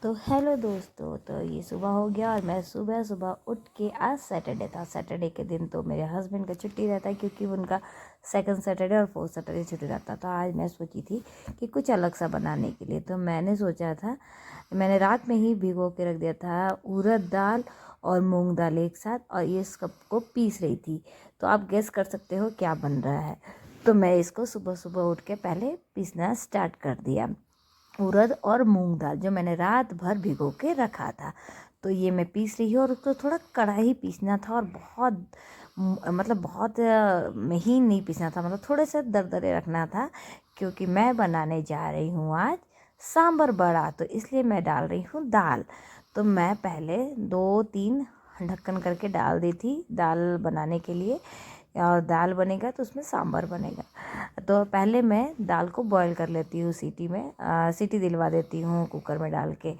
तो हेलो दोस्तों, तो ये सुबह हो गया और मैं सुबह सुबह उठ के, आज सैटरडे था। सैटरडे के दिन तो मेरे हस्बैंड का छुट्टी रहता है क्योंकि उनका सेकंड सैटरडे और फोर्थ सैटरडे छुट्टी रहता। तो आज मैं सोची थी कि कुछ अलग सा बनाने के लिए, तो मैंने सोचा था, मैंने रात में ही भिगो के रख दिया था उड़द दाल और मूंग दाल एक साथ, और ये सबको पीस रही थी। तो आप गेस कर सकते हो क्या बन रहा है। तो मैं इसको सुबह सुबह उठ के पहले पीसना स्टार्ट कर दिया। उड़द और मूंग दाल जो मैंने रात भर भिगो के रखा था, तो ये मैं पीस रही हूँ। और उसको थोड़ा कड़ाही पीसना था और बहुत बहुत महीन नहीं पीसना था, मतलब थोड़े से दरदरे रखना था, क्योंकि मैं बनाने जा रही हूँ आज सांभर बड़ा। तो इसलिए मैं डाल रही हूँ दाल। तो मैं पहले 2-3 ढक्कन करके डाल दी थी दाल बनाने के लिए, और दाल बनेगा तो उसमें सांभर बनेगा। तो पहले मैं दाल को बॉईल कर लेती हूँ, सीटी दिलवा देती हूँ कुकर में डाल के।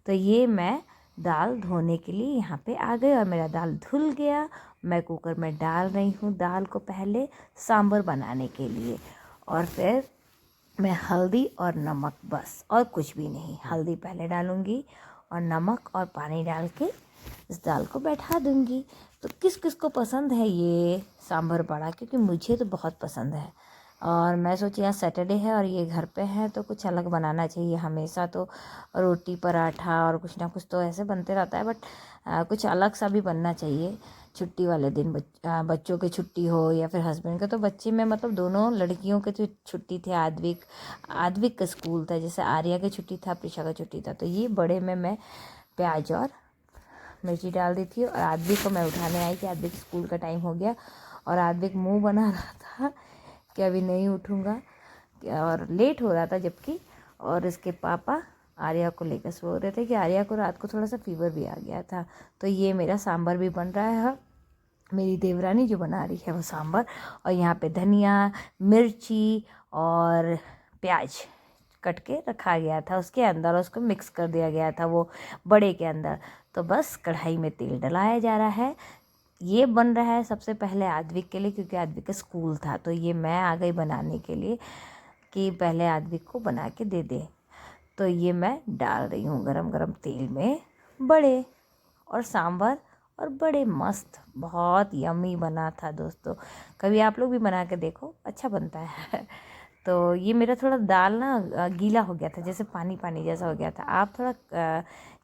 तो ये मैं दाल धोने के लिए यहाँ पे आ गई और मेरा दाल धुल गया। मैं कुकर में डाल रही हूँ दाल को पहले सांभर बनाने के लिए, और फिर मैं हल्दी और नमक, बस और कुछ भी नहीं, हल्दी पहले डालूँगी और नमक और पानी डाल के इस दाल को बैठा दूँगी। तो किस किस को पसंद है ये सांभर बड़ा, क्योंकि मुझे तो बहुत पसंद है। और मैं सोची आज सैटरडे है और ये घर पे है तो कुछ अलग बनाना चाहिए। हमेशा तो रोटी पराठा और कुछ ना कुछ तो ऐसे बनते रहता है, बट कुछ अलग सा भी बनना चाहिए छुट्टी वाले दिन। बच्चों की छुट्टी हो या फिर हस्बैंड का, तो बच्चे में मतलब दोनों लड़कियों के तो छुट्टी थी। आद्विक का स्कूल था, जैसे आर्या की छुट्टी था, प्रिशा का छुट्टी था। तो ये बड़े में मैं प्याज और मिर्ची डाल दी थी, और आद्विक को मैं उठाने आई कि आद्विक स्कूल का टाइम हो गया, और आद्विक मुंह बना रहा था कि अभी नहीं उठूँगा, और लेट हो रहा था जबकि। और इसके पापा आर्या को लेकर सो रहे थे कि आर्या को रात को थोड़ा सा फीवर भी आ गया था। तो ये मेरा सांभर भी बन रहा है, मेरी देवरानी जो बना रही है वो सांभर। और यहाँ पे धनिया, मिर्ची और प्याज कट के रखा गया था उसके अंदर, उसको मिक्स कर दिया गया था वो बड़े के अंदर। तो बस कढ़ाई में तेल डलाया जा रहा है। ये बन रहा है सबसे पहले आद्विक के लिए, क्योंकि आद्विक का स्कूल था। तो ये मैं आ गई बनाने के लिए कि पहले आद्विक को बना के दे दे। तो ये मैं डाल रही हूँ गरम गरम तेल में बड़े और सांभर, और बड़े मस्त, बहुत यम्मी बना था दोस्तों। कभी आप लोग भी बना के देखो, अच्छा बनता है। तो ये मेरा थोड़ा दाल ना गीला हो गया था, जैसे पानी पानी जैसा हो गया था। आप थोड़ा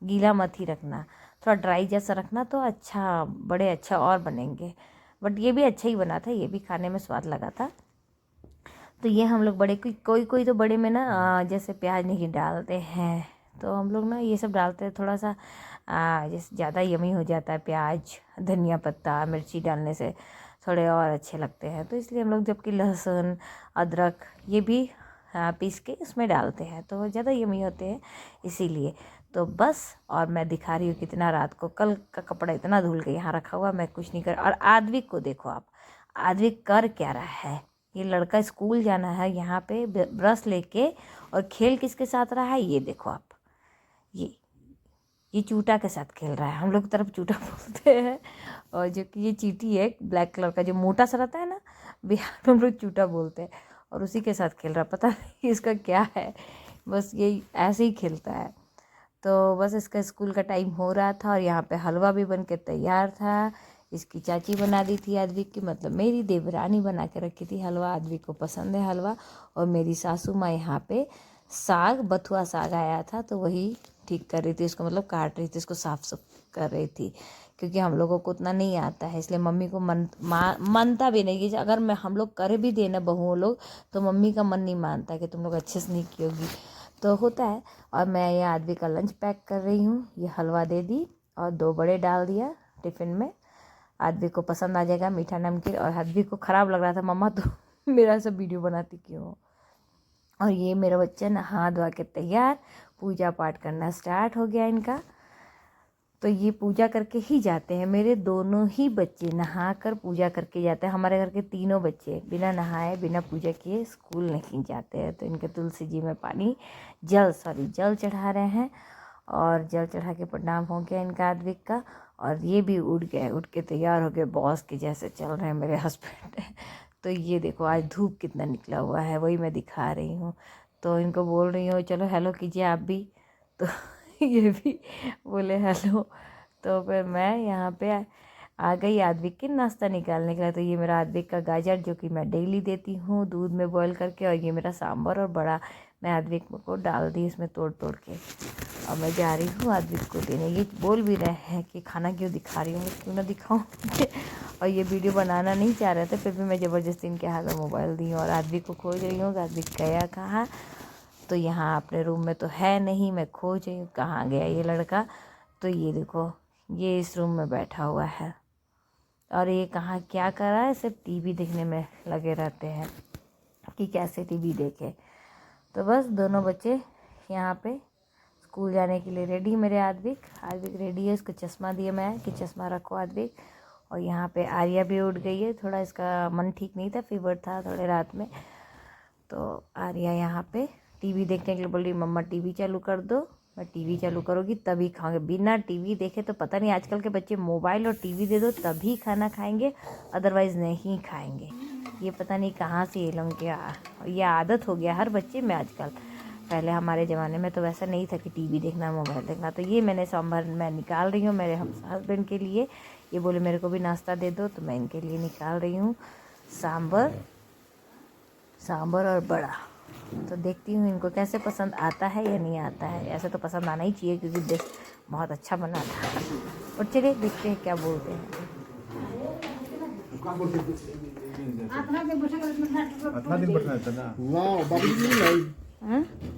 गीला मत ही रखना, थोड़ा ड्राई जैसा रखना, तो अच्छा, बड़े अच्छा और बनेंगे। बट ये भी अच्छा ही बना था, ये भी खाने में स्वाद लगा था। तो ये हम लोग बड़े, कोई कोई तो बड़े में ना जैसे प्याज नहीं डालते हैं, तो हम लोग ना ये सब डालते हैं थोड़ा सा, जैसे ज़्यादा यमी हो जाता है। प्याज, धनिया पत्ता, मिर्ची डालने से थोड़े और अच्छे लगते हैं। तो इसलिए हम लोग जबकि लहसुन, अदरक ये भी पीस के इसमें डालते हैं, तो ज़्यादा यमी होते हैं इसीलिए। तो बस, और मैं दिखा रही हूँ कितना रात को कल का कपड़ा इतना धुल के यहाँ रखा हुआ, मैं कुछ नहीं कर। और आद्विक को देखो आप, आद्विक कर क्या रहा है। ये लड़का स्कूल जाना है, यहाँ पे ब्रश लेके, और खेल किसके साथ रहा है ये देखो आप। ये ये चूटा के साथ खेल रहा है, हम लोग की तरफ चूटा बोलते हैं। और जो कि ये चींटी है ब्लैक कलर का, जो मोटा सा रहता है ना, बिहार में हम लोग चूटा बोलते हैं। और उसी के साथ खेल रहा है, पता नहीं इसका क्या है, बस ये ऐसे ही खेलता है। तो बस इसका स्कूल का टाइम हो रहा था, और यहाँ पे हलवा भी बन के तैयार था। इसकी चाची बना दी थी आद्विक की, मतलब मेरी देवरानी बना के रखी थी हलवा। आद्विक को पसंद है हलवा। और मेरी सासू माँ यहाँ पे साग, बथुआ साग आया था, तो वही ठीक कर रही थी उसको, मतलब काट रही थी उसको, साफ सुफ कर रही थी। क्योंकि हम लोगों को उतना नहीं आता है, इसलिए मम्मी को मानता भी नहीं कि अगर मैं हम लोग कर भी देना बहुओं लोग, तो मम्मी का मन नहीं मानता कि तुम लोग अच्छे से नहीं की होगी, तो होता है। और मैं ये आद्विक का लंच पैक कर रही हूँ। ये हलवा दे दी और 2 बड़े डाल दिया टिफ़िन में। आद्विक को पसंद आ जाएगा मीठा नमकीन। और आद्विक को ख़राब लग रहा था, मम्मा तो मेरा सब वीडियो बनाती क्यों हो। और ये मेरा बच्चा नहा धोआ के तैयार, पूजा पाठ करना स्टार्ट हो गया इनका। तो ये पूजा करके ही जाते हैं, मेरे दोनों ही बच्चे नहा कर पूजा करके जाते हैं। हमारे घर के तीनों बच्चे बिना नहाए, बिना पूजा किए स्कूल नहीं जाते हैं। तो इनके तुलसी जी में जल चढ़ा रहे हैं, और जल चढ़ा के प्रणाम हो गया इनका आद्विक का। और ये भी उठ गए, उठ के तैयार हो गए, बॉस के जैसे चल रहे हैं मेरे हस्बैंड। तो ये देखो आज धूप कितना निकला हुआ है, वही मैं दिखा रही हूँ। तो इनको बोल रही हूँ चलो हेलो कीजिए आप भी। तो ये भी बोले हेलो। तो फिर मैं यहाँ पे आ गई आद्विक के नाश्ता निकालने के लिए। तो ये मेरा आद्विक का गाजर जो कि मैं डेली देती हूँ दूध में बॉईल करके, और ये मेरा सांभर और बड़ा मैं आद्विक को डाल दी इसमें तोड़ तोड़ के। और मैं जा रही हूँ आद्विक को देने। ये बोल भी रहे हैं कि खाना क्यों दिखा रही हूँ, मैं क्यों ना दिखाऊँ। और ये वीडियो बनाना नहीं चाह रहे थे, फिर भी मैं ज़बरदस्ती इनके हाथ में मोबाइल दी हूँ और आद्विक को खोज रही हूँ। आद्विक गया कहाँ, तो यहाँ अपने रूम में तो है नहीं, मैं खोज रही हूँ कहाँ गया ये लड़का। तो ये देखो, ये इस रूम में बैठा हुआ है और ये कहाँ क्या कर रहा है, सिर्फ टीवी देखने में लगे रहते हैं कि कैसे टीवी देखे। तो बस दोनों बच्चे यहाँ पे स्कूल जाने के लिए रेडी। मेरे आद्विक रेडी है, इसको चश्मा दिया मैं कि चश्मा रखो आद्विक। और यहाँ पे आर्या भी उठ गई है, थोड़ा इसका मन ठीक नहीं था, फीवर था थोड़े रात में। तो आर्या यहाँ पे टीवी देखने के लिए बोल रही, मम्मा टीवी चालू कर दो। मैं टीवी चालू करोगी तभी खाओगे, बिना टीवी देखे तो पता नहीं आजकल के बच्चे मोबाइल और टीवी दे दो तभी खाना खाएंगे, अदरवाइज़ नहीं खाएंगे। ये पता नहीं कहाँ से ये लोग ये आदत हो गया हर बच्चे में आजकल। पहले हमारे ज़माने में तो वैसा नहीं था कि टीवी देखना मोबाइल देखना। तो ये मैंने सांभर मैं निकाल रही हूँ मेरे हस्बैंड के लिए। ये बोले मेरे को भी नाश्ता दे दो, तो मैं इनके लिए निकाल रही हूँ सांभर और बड़ा। तो देखती हूँ इनको कैसे पसंद आता है या नहीं आता है। ऐसे तो पसंद आना ही चाहिए क्योंकि डिश बहुत अच्छा बना था। और चलिए देखते हैं क्या बोलते हैं।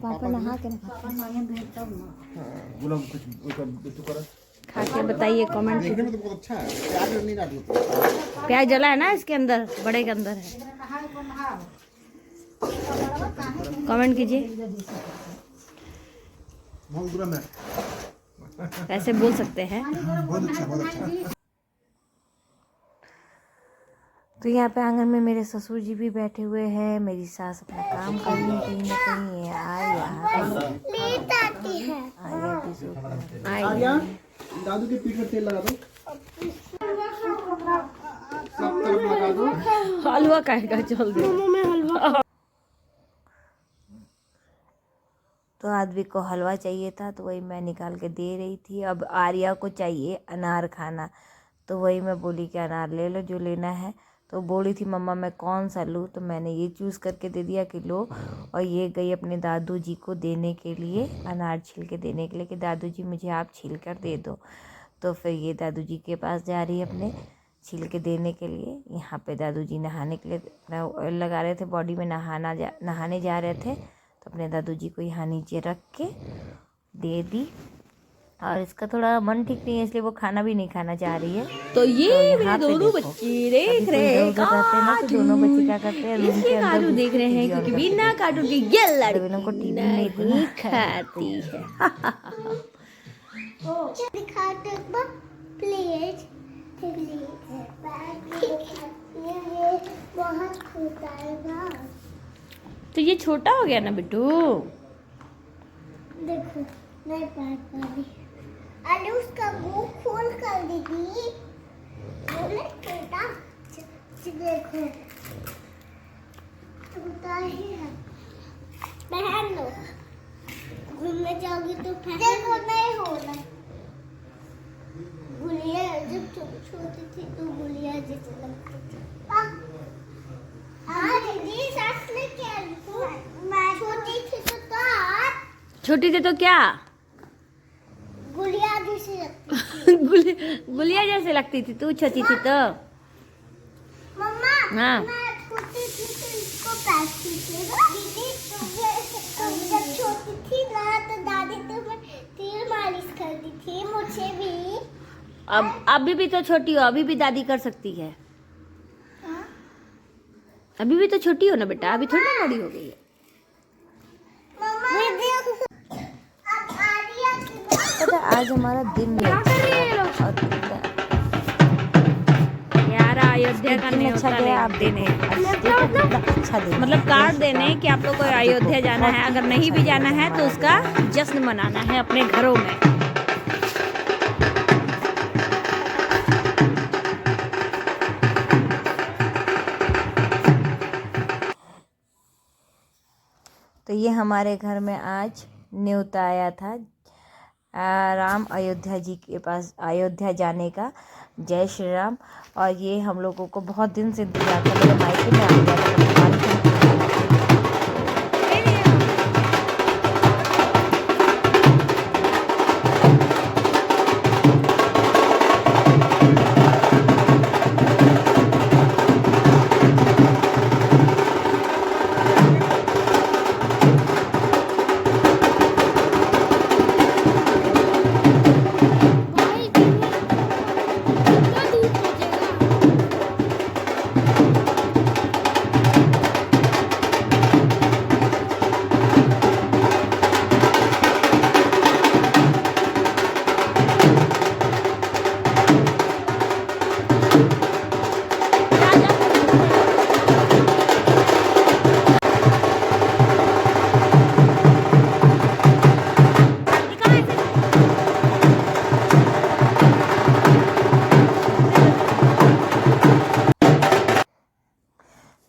पापा नहा के खा के बताइए कमेंट। देखने में तो बहुत अच्छा है, प्याज नहीं डाली। प्याज जला है ना इसके अंदर, बड़े के अंदर है। कमेंट कीजिए, बहुत बुरा है, ऐसे बोल सकते हैं। बहुत अच्छा, बहुत अच्छा। तो यहाँ पे आंगन में मेरे ससुर जी भी बैठे हुए हैं, मेरी सास अपना काम कर रही है कहीं ना कहीं। आर्या दादू के पीठ पर तेल लगा दो, सब तरफ लगा दो। हलवा खाएगा, चल दे। तो आद्विक को हलवा चाहिए था, तो वही मैं निकाल के दे रही थी। अब आर्या को चाहिए अनार खाना, तो वही मैं बोली कि अनार ले लो जो लेना है। तो बोली थी मम्मा मैं कौन सा लूँ, तो मैंने ये चूज़ करके दे दिया कि लो। और ये गई अपने दादू जी को देने के लिए, अनार छील के देने के लिए कि दादू जी मुझे आप छील कर दे दो। तो फिर ये दादू जी के पास जा रही है अपने छील के देने के लिए। यहाँ पे दादू जी नहाने के लिए अपना ऑयल लगा रहे थे, बॉडी में नहाने जा रहे थे। तो अपने दादू जी को यहाँ नीचे रख के दे दी। और इसका थोड़ा मन ठीक नहीं है, इसलिए वो खाना भी नहीं खाना चाह रही है। तो ये मेरे दोनों बच्चे देख रहे हैं, तो दोनों बच्चे क्या करते हैं, रूम के अंदर कार्टून देख रहे हैं क्योंकि बिना कार्टून के ये लड़की को टीवी नहीं खाती है। दिखा दो प्लीज, बहुत छोटा है ना। तो ये छोटा हो गया ना बिट्टू, देखो नहीं पढ़ पा रही। अरे उसका मुंह खोल कर दीदी, बोले छोटा। देखो छोटा ही है, पहन लो। घूमने जाओगी तो पहन। देखो नहीं होना। गुड़िया जब छोटी थी तो गुड़िया जैसे लगती थी। हाँ दीदी सास ने क्या लिखा? मैं छोटी थी छोटी थी तो क्या गुड़िया जैसी लगती थी। गुलिया जैसे लगती थी तू छोटी थी तो। मम्मा हाँ। मैं छोटी थी तो इसको पैसती थी दीदी। जब छोटी थी ना तो दादी तो मैं तेल मालिश करती थी मुझे भी। अब अभी भी तो छोटी हो, अभी भी दादी कर सकती है। हाँ? अभी भी तो छोटी हो ना बेटा, अभी थोड़ी ना बड़ी हो गई है। पता आज हमारा दिन भी यार अयोध्या का नहीं अच्छा गया। आप देने अच्छा दिन, मतलब कार्ड देने कि आप लोग को अयोध्या जाना है, अगर नहीं भी जाना है तो उसका जश्न मनाना है अपने घरों में। तो ये हमारे घर में आज न्योता आया था राम अयोध्या जी के पास, अयोध्या जाने का। जय श्री राम। और ये हम लोगों को बहुत दिन से इंतजार था, मेरे मायके में आ गया था,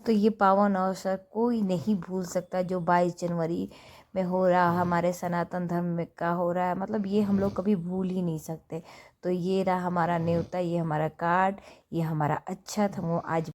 तो ये पावन अवसर कोई नहीं भूल सकता जो 22 जनवरी में हो रहा, हमारे सनातन धर्म में का हो रहा है। मतलब ये हम लोग कभी भूल ही नहीं सकते। तो ये रहा हमारा न्योता, ये हमारा कार्ड, ये हमारा अच्छा था वो आज